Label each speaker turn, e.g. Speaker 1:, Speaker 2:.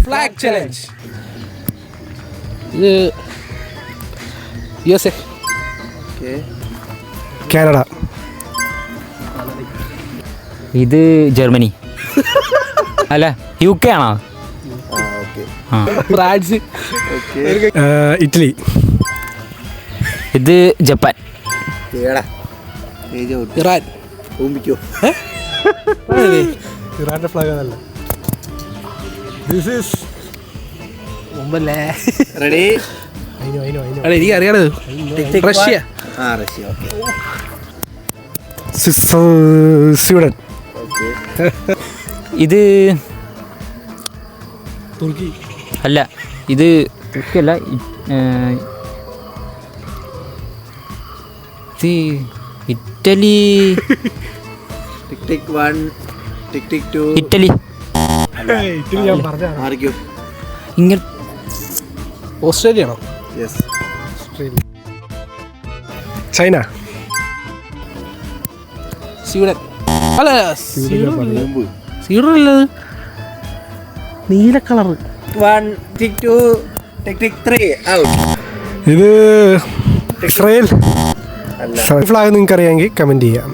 Speaker 1: Flag challenge. ഇത് USA.
Speaker 2: Canada.
Speaker 3: ഇത് Germany. അല്ല UK ആണോ?
Speaker 1: ഫ്രാൻസ്.
Speaker 2: ഇറ്റലി.
Speaker 3: ഇത് ജപ്പാൻ.
Speaker 1: ഇറാൻ.
Speaker 2: ഇറാന്റെ ഫ്ലാഗ് അതല്ല. ദിസ് ഈസ്
Speaker 1: മുമ്പല്ലേ
Speaker 4: റെഡി.
Speaker 1: അല്ല എനിക്ക് അറിയണത് റഷ്യ.
Speaker 2: സ്വീഡൻ.
Speaker 3: ഇത്
Speaker 2: തുർക്കി.
Speaker 3: അല്ല ഇത് തുർക്കിയല്ല. ഇത് ഇറ്റലി.
Speaker 4: ടിക് ടിക് 1 ടിക് ടിക് 2.
Speaker 3: ഇറ്റലി.
Speaker 2: ഇറ്റലി ഞാൻ പറഞ്ഞാ.
Speaker 4: മാറിക്കോ.
Speaker 3: ഇങ്ങനെ
Speaker 1: ഓസ്ട്രേലിയ ആണോ?
Speaker 4: യെസ്.
Speaker 2: ചൈന.
Speaker 1: സ്വീഡൻ. അല്ല സ്വീഡൻ അല്ലത് നീല കളറ്.
Speaker 4: 1 ടിക് 2 ടിക് ടിക് 3 ഔട്ട്.
Speaker 2: ഇത് ഇസ്രായേൽ. ഫ്ലാഗ് നിങ്ങൾക്ക് അറിയാമെങ്കിൽ കമൻറ്റ് ചെയ്യാം.